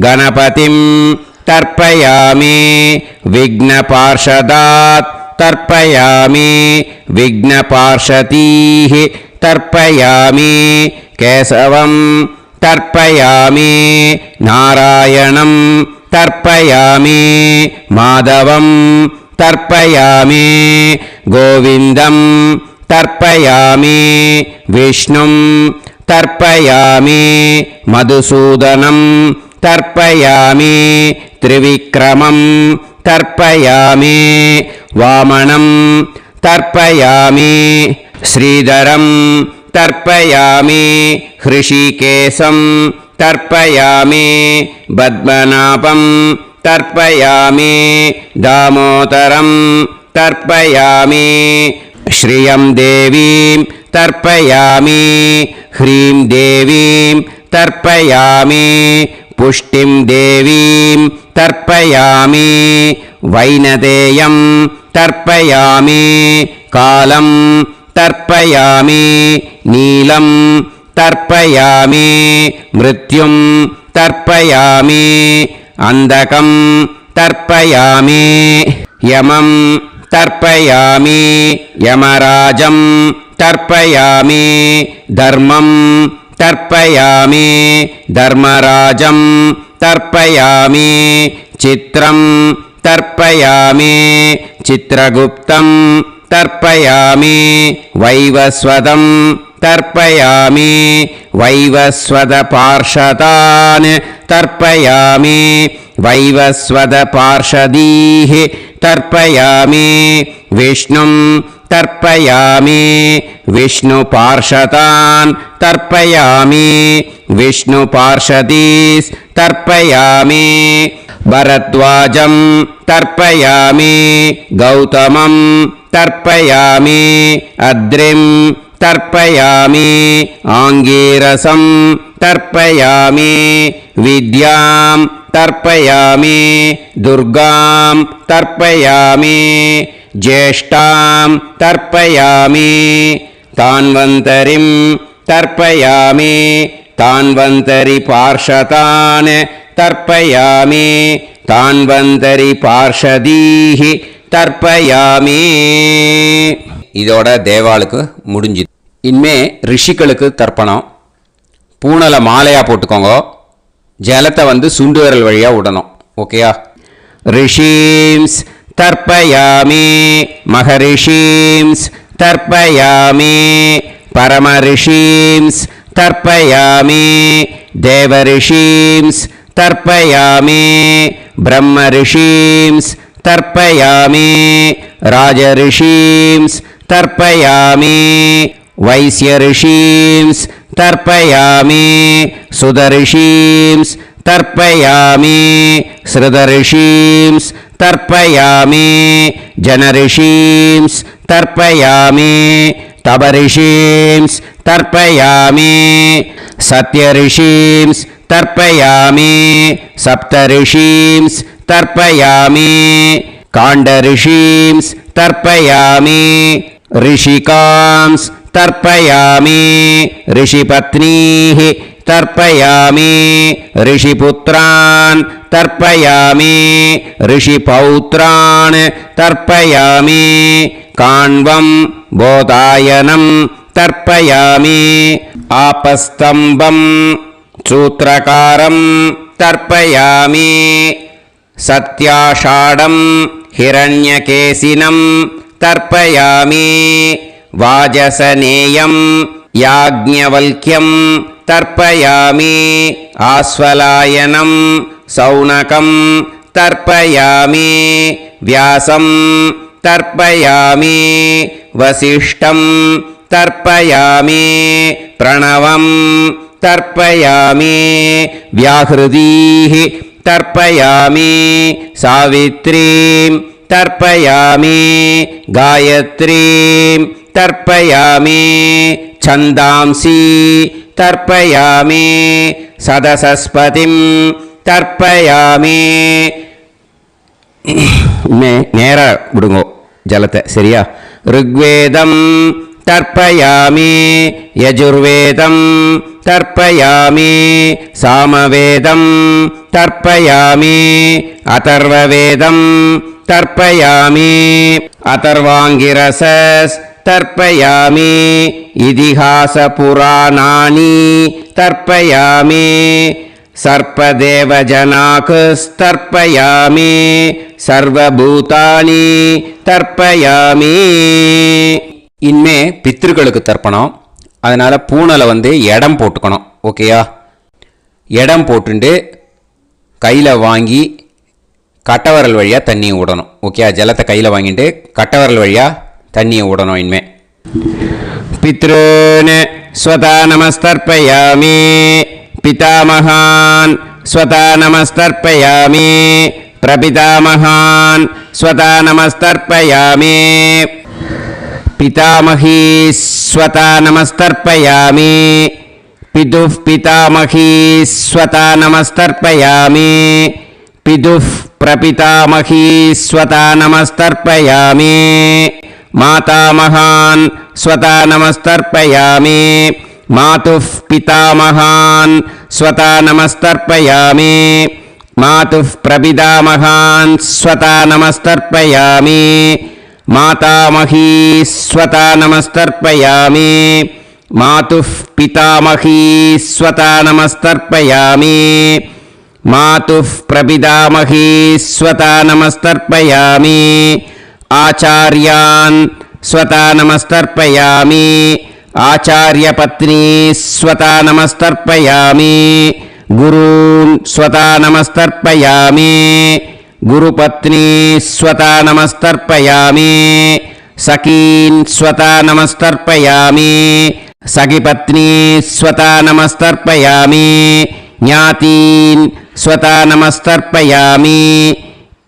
Speaker 2: गणपतिं तर्पयामि विघ्नपार्षदात् तर्पयामि विघ्नपार्षदीः तर्पयामि केशवं तर्पयामि नारायणं तर्पयामि माधवं तर्पयामि गोविन्दं तर्पयामि विष्णुं तर्पयामि मधुसूदनं तर्पयामि त्रिविक्रमं तर्पयामि वामनं तर्पयामि श्रीधरं तर्पयामि हृषिकेशं तर्पयामि पद्मनाभं तर्पयामि दामोदरं तर्पयामि श्रियं देवीं तर्पयामि ह्रीं देवीं तर्पयामि पुष्टिं देवीं तर्पयामि वैनदेयं तर्पयामि कालं तर्पयामि नीलं तर्पयामि मृत्युं तर्पयामि अन्धकं तर्पयामि यमं तर्पयामि यमराजं तर्पयामि धर्मं तर्पयामि धर्मराजं तर्पयामि चित्रं तर्पयामि चित्रगुप्तं तर्पयामि वैवस्वतं तर्पयामि वैवस्वतपार्षदान् तर्पयामि वैवस्वतपार्षदीः तर्पयामि विष्णुं तर्पयामि विष्णुपार्षदान् तर्पयामि विष्णुपार्षदीस् तर्पयामि भरद्वाजं तर्पयामि गौतमं तर्पयामि अद्रिं तर्पयामि आङ्गीरसं तर्पयामि विद्यां तर्पयामि दुर्गां तर्पयामि ज्येष्ठां तर्पयामि तान्वन्तरिं तर्पयामि तान्वन्तरिपार्षदान् तर्पयामि तान्वन्तरिपार्षदीः தர்ப்பயாமி. இதோட தேவாளுக்கு முடிஞ்சுது. இனிமே ரிஷிகளுக்கு தர்ப்பணம். பூனலை மாலையாக போட்டுக்கோங்க. ஜலத்தை சுண்டு விரல் வழியாக விடணும். ஓகேயா? ரிஷீம்ஸ் தர்ப்பயாமி, மகரிஷீம்ஸ் தர்ப்பயாமி, பரமரிஷீம்ஸ் தர்ப்பயாமி, தேவரிஷீம்ஸ் தர்ப்பயாமி, பிரம்மரிஷீம்ஸ் தர்ப்பயாமி, ராஜரிஷீம்ஸ் தர்ப்பயாமி, வைஸ்யரிஷீம்ஸ் தர்ப்பயாமி, சுதரிஷீம்ஸ் तर्पयामि श्रुतऋषींस् तर्पयामि जनऋषींस् तर्पयामि तपऋषींस् तर्पयामि सत्यऋषींस् तर्पयामि सप्तऋषींस् तर्पयामि काण्डऋषींस् तर्पयामि ऋषिकांस् तर्पयामि ऋषिपत्नीः तर्पयामि ऋषिपुत्रान् तर्पयामि ऋषिपौत्रान् तर्पयामि काण्वं बोधायनं तर्पयामि आपस्तम्भं सूत्रकारं तर्पयामि सत्याषाढं हिरण्यकेशिनं तर्पयामि वाजसनेयं याज्ञवल्क्यं तर्पयामि आस्वलायनं सौनकं तर्पयामि व्यासं तर्पयामि वसिष्ठं तर्पयामि प्रणवं तर्पयामि व्याहृतीः तर्पयामि सावित्रीं तर्पयामि गायत्रीं तर्पयामि छन्दांसि तर्पयामि सदसस्पतिं तर्पयामि நேர விடுங்கோ ஜலத்தை சரியா ऋग्वेदं तर्पयामि यजुर्वेदं तर्पयामि सामवेदं तर्पयामि अथर्ववेदं तर्पयामि अथर्वाङ्गिरसस् तर्पयामि इतिहासपुराणानि तर्पयामि सर्पदेवजनाकस्तर्पयामि सर्वभूतानि तर्पयामि இனிமே பித்ருக்களுக்கு தர்ப்பணம். அதனால் பூனலை வந்து இடம் போட்டுக்கணும். ஓகேயா? இடம் போட்டுண்டு கையில் வாங்கி கட்டவரல் வழியாக தண்ணியை விடணும். ஓகே? ஜலத்தை கையில் வாங்கிட்டு கட்டவரல் வழியாக தண்ணியை விடணும். இனிமே பித்ருன்னு ஸ்வதா நமஸ்தர்ப்பயாமி पितामहान् स्वता नमस्तर्पयामि प्रपितामहान् स्वता नमस्तर्पयामि पितामही स्वता नमस्तर्पयामि पितुः पितामही स्वता नमस्तर्पयामि पितुः प्रपितामही स्वता नमस्तर्पयामि मातामहान् स्वता नमस्तर्पयामि मातुः पितामहान् स्वता नमस्तर्पयामि मातुः प्रपितामहान् स्वता नमस्तर्पयामि मातामही स्वता नमस्तर्पयामि मातुः पितामही स्वता नमस्तर्पयामि मातुः प्रपितामही स्वता नमस्तर्पयामि आचार्यान् स्वता नमस्तर्पयामि आचार्यपत्नी स्वता नमस्तर्पयामि गुरून् स्वता नमस्तर्पयामि गुरुपत्नी स्वता नमस्तर्पयामि सखीन् स्वता नमस्तर्पयामि सखिपत्नी स्वता नमस्तर्पयामि ज्ञातीन् स्वता नमस्तर्पयामि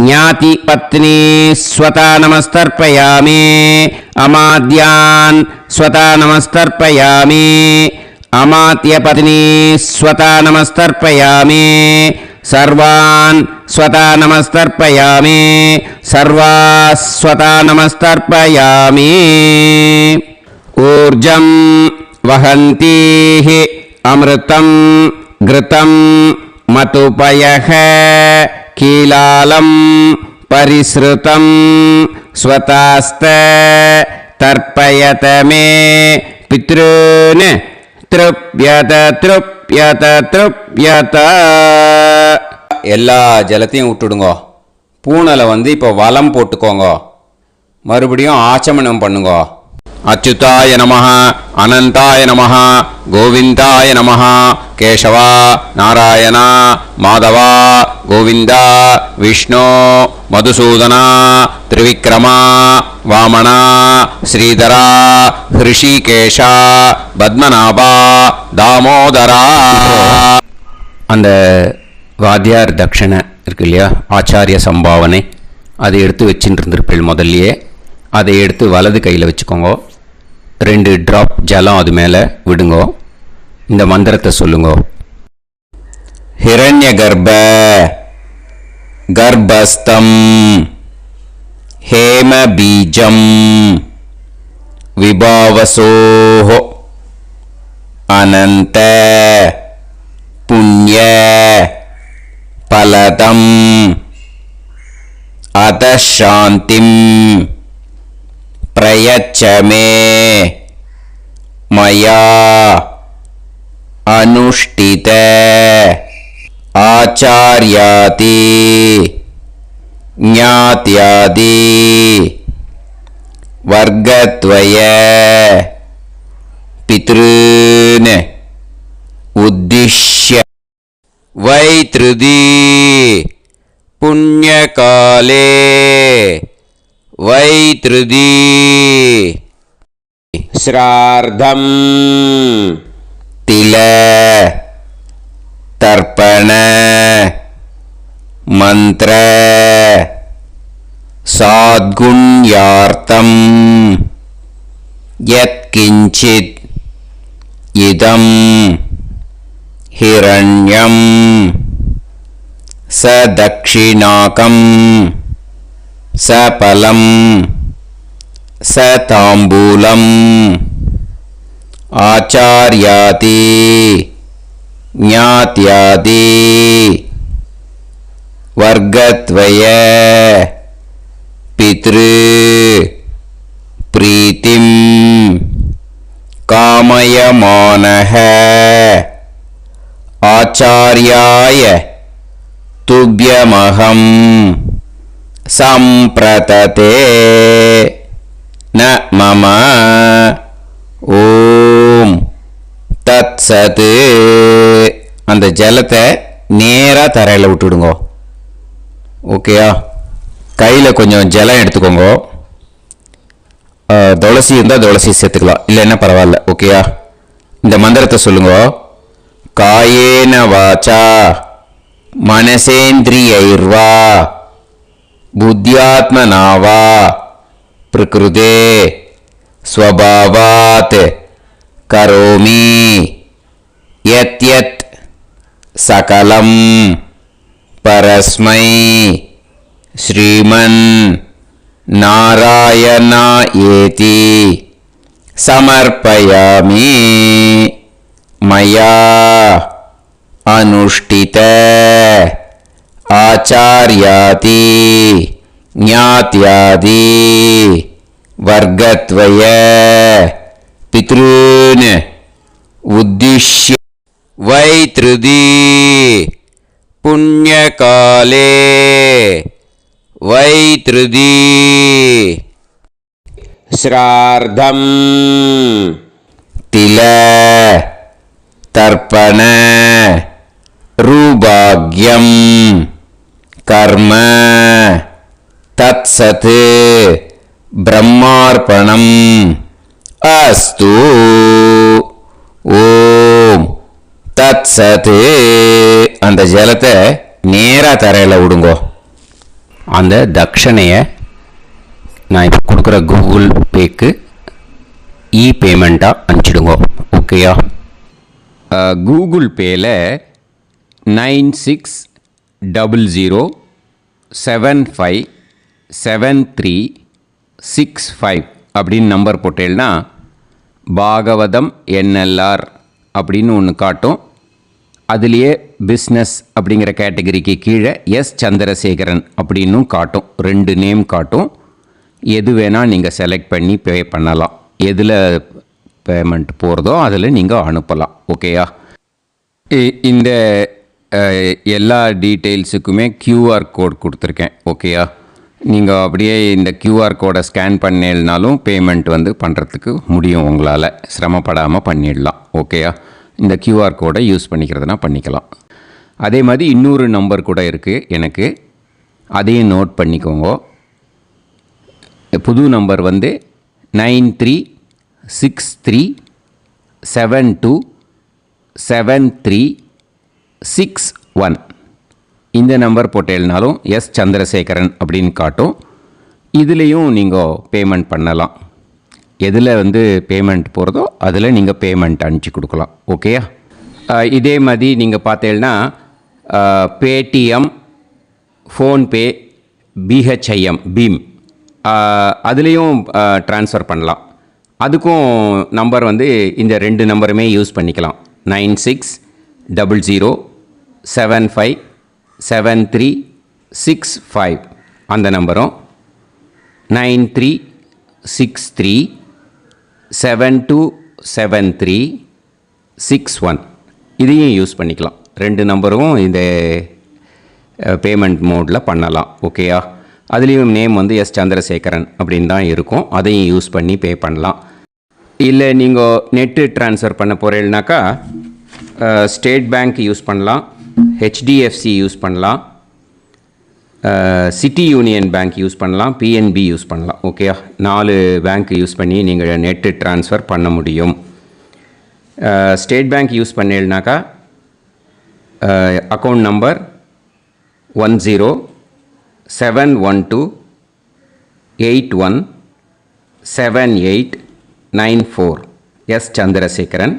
Speaker 2: ज्ञातिपत्नी स्वता नमस्तर्पयामि अमाद्यान् स्वता नमस्तर्पयामि अमात्यपत्नी स्वता नमस्तर्पयामि सर्वान् स्वता नमस्तर्पयामि सर्वाः स्वता नमस्तर्पयामि ऊर्जं वहन्तीः अमृतं घृतं मतुपयः कीलालं परिसृतं स्वतास्त तर्पयत मे पितॄन् तृप्यत तृप्यत तृप्यत எல்லா ஜலத்தையும் விட்டுடுங்கோ. பூனலை வந்து இப்போ வலம் போட்டுக்கோங்க. மறுபடியும் ஆச்சமனம் பண்ணுங்கோ. அச்சுதாய நமஹ அனந்தாய நமஹ கோவிந்தாய நமஹ கேசவா நாராயணா மாதவா கோவிந்தா விஷ்ணு மதுசூதனா திரிவிக்ரமா வாமனா ஸ்ரீதரா ஹிருஷிகேஷா பத்மநாபா தாமோதரா. அந்த வாத்தியார் தட்சணை இருக்கு இல்லையா, ஆச்சாரிய சம்பாவனை, அதை எடுத்து வச்சுட்டு இருந்திருப்பேள் முதல்லையே. அதை எடுத்து வலது கையில் வச்சுக்கோங்க. 2 ட்ராப் ஜலம் அது மேலே விடுங்கோ. இந்த மந்திரத்தை சொல்லுங்கோ. ஹிரண்ய கர்ப்ப கர்ப்பஸ்தம் ஹேம பீஜம் விபாவசோஹோ அனந்த புண்ணிய பலதம் அதசாந்திம் பிரயச்சமே மயா அனுஷ்டித ஆச்சார்யாதி ஞாத்யாதி வர்க்கத்வய பித்ருன் உத்திஷ்ய வைத்ருதி புண்ணியகாலே வைத்ருதி ஸ்ரார்த்தம் தில தர்ப்பண மந்திர சாத்குண்யார்த்தம் யத்கிஞ்சித் இதம் ஹிரண்யம் சதக்ஷிணாகம் சபலம் சதாம்பூலம் ஆச்சார்யாதி ஞாத்யாதி வர்க்கத்வய பித்ரு பிரீத்திம் காமயமானஹ ஆச்சார்யாய துப்யமஹம் சம்பிரததே ந மம ஓம் தத்சத். அந்த ஜலத்தை நேராக தரையில் விட்டுடுங்கோ. ஓகேயா? கையில் கொஞ்சம் ஜலம் எடுத்துக்கோங்க. துளசி இருந்தால் துளசி சேர்த்துக்கலாம், இல்லைன்னா பரவாயில்ல. ஓகேயா? இந்த மந்திரத்தை சொல்லுங்க. காயேன வாச்சா மனசேந்திரியைர்வா புத்தியாத்மனாவா பிரகிருதே ஸ்வபாவாத் கரோமி யத் யத் சகலம் பரஸ்மை ஸ்ரீமன் நாராயணா ஏதி சமர்ப்பயாமி மயா அனுஷ்டித ஆச்சார்யாதி ஞாத்யாதி வர்க்கத்வய பித்ருன் உத்திஷ்ய வைத்ருதி புண்ணியகாலே வைத்ருதி ஸ்ரார்த்தம் தில தர்ப்பண ரூபாக்யம் கர்ம தத்சத் பிரம்மார்ப்பணம் அஸ்து. ஓம் தத்சத். அந்த ஜலத்தை நேராக தரையில் விடுங்கோ. அந்த தட்சணையை நான் இப்போ கொடுக்குற கூகுள் பேக்கு பேமெண்ட்டாக அனுப்பிச்சிடுங்க. ஓகேயா? கூகுள் பேயில் 9600757365 அப்படின்னு நம்பர் போட்டேன்னா பாகவதம் NLR அப்படின்னு ஒன்று காட்டும். அதுலேயே பிஸ்னஸ் அப்படிங்கிற கேட்டகரிக்கு கீழே எஸ் சந்திரசேகரன் அப்படின்னும் காட்டும். 2 நேம் காட்டும். எது வேணால் நீங்கள் செலக்ட் பண்ணி பே பண்ணலாம். எதில் பேமெண்ட் போகிறதோ அதில் நீங்கள் அனுப்பலாம். ஓகேயா? இந்த எல்லா டீட்டெயில்ஸுக்குமே QR கோட் கொடுத்துருக்கேன். ஓகேயா? நீங்கள் அப்படியே இந்த QR கோடை ஸ்கேன் பண்ணேன்னாலும் பேமெண்ட் பண்ணுறதுக்கு முடியும். உங்களால் சிரமப்படாமல் பண்ணிடலாம். ஓகேயா? இந்த QR கோடை யூஸ் பண்ணிக்கிறதுனா பண்ணிக்கலாம். அதே மாதிரி இன்னொரு நம்பர் கூட இருக்குது எனக்கு, அதையும் நோட் பண்ணிக்கோங்க. புது நம்பர் 9363727361.
Speaker 1: இந்த நம்பர் போட்டேல்னாலும் எஸ் சந்திரசேகரன் அப்படின்னு காட்டும். இதுலேயும் நீங்கள் பேமெண்ட் பண்ணலாம். எதில் வந்து பேமெண்ட் போகிறதோ அதில் நீங்கள் பேமெண்ட் அனுப்பிச்சி கொடுக்கலாம். ஓகேயா? இதே மாதிரி நீங்கள் பார்த்தேன்னா பேடிஎம், ஃபோன்பே, பிஹெச்ஐஎம், பீம் அதுலேயும் ட்ரான்ஸ்ஃபர் பண்ணலாம். அதுக்கும் நம்பர் வந்து இந்த 2 நம்பருமே யூஸ் பண்ணிக்கலாம். 9600757365 அந்த நம்பரும் 9363727361 இதையும் யூஸ் பண்ணிக்கலாம். 2 நம்பரும் இந்த பேமெண்ட் மோடில் பண்ணலாம். ஓகேயா? அதுலேயும் நேம் வந்து எஸ் சந்திரசேகரன் அப்படின்னு தான் இருக்கும். அதையும் யூஸ் பண்ணி பே பண்ணலாம். இல்லை நீங்கள் நெட்டு ட்ரான்ஸ்ஃபர் பண்ண போகிறீங்கனாக்கா ஸ்டேட் பேங்க் யூஸ் பண்ணலாம், ஹெச்டிஎஃப்சி யூஸ் பண்ணலாம், சிட்டி யூனியன் பேங்க் யூஸ் பண்ணலாம், பிஎன்பி யூஸ் பண்ணலாம். ஓகேயா? 4 பேங்க் யூஸ் பண்ணி நீங்கள் நெட்டு ட்ரான்ஸ்ஃபர் பண்ண முடியும். ஸ்டேட் பேங்க் யூஸ் பண்ணீங்கனாக்கா account number 1071281789 S Chandrasekaran,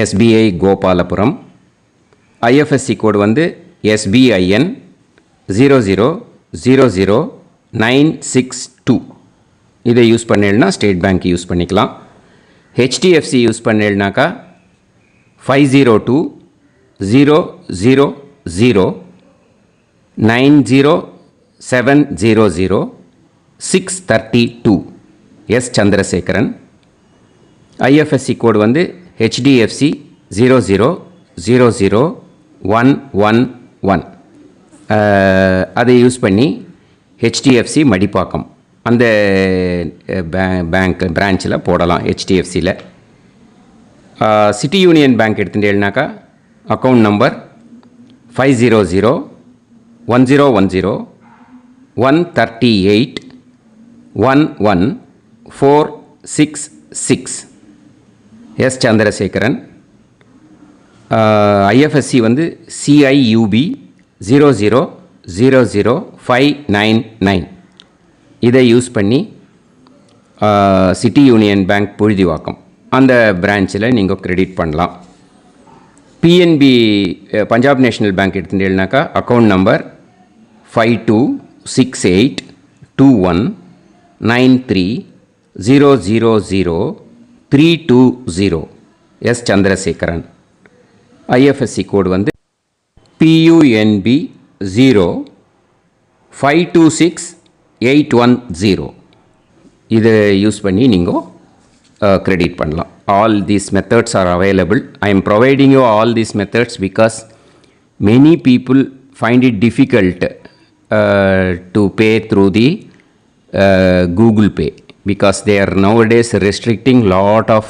Speaker 1: SBI Gopalapuram. IFSC code வந்து SBIN 0000962. இதை யூஸ் பண்ணேன்னா ஸ்டேட் பேங்க் யூஸ் பண்ணிக்கலாம். ஹெச்டிஎஃப்சி யூஸ் பண்ணேன்னாக்கா 5020090700 எஸ் சந்திரசேகரன். ஐஎஃப்எஸ்சி கோடு வந்து HDFC 0000111. அதை யூஸ் பண்ணி HDFC மடிப்பாக்கம் அந்த பேங்க் பிரான்ச்சில் போடலாம். HDFCயில் சிட்டி யூனியன் பேங்க் எடுத்துட்டேன்னாக்கா account number 5001010381146 S Chandrasekaran. IFSC வந்து CIUB 0000599. இதை யூஸ் பண்ணி சிட்டி யூனியன் பேங்க் புழுதிவாக்கம் அந்த பிரான்ச்சில் நீங்கள் கிரெடிட் பண்ணலாம். பிஎன்பி பஞ்சாப் நேஷ்னல் பேங்க் எடுத்துட்டேன்னாக்கா account number 52682193000320 S Chandrasekaran. IFSC code வந்து PUNB 0526810. இதை யூஸ் பண்ணி நீங்கள் கிரெடிட் பண்ணலாம். All these methods are available. I am providing you all these methods because many people find it difficult to pay through the Google Pay because they are nowadays restricting lot of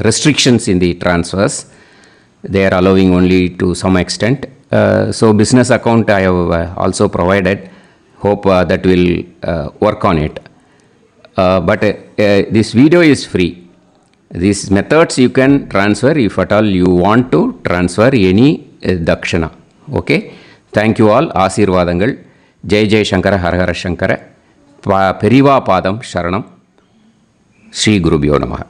Speaker 1: restrictions in the transfers. They are allowing only to some extent. So business account I have also provided. Hope that will work on it. But this video is free. These methods you can transfer if at all you want to transfer any dakshana. Okay. Thank you all. ஆசீர்வாதங்கள். ஜெய் ஜெய் சங்கர ஹரஹர சங்கர. பெரிவா பாதம் சரணம். ஸ்ரீ குருபியோ நமஹ.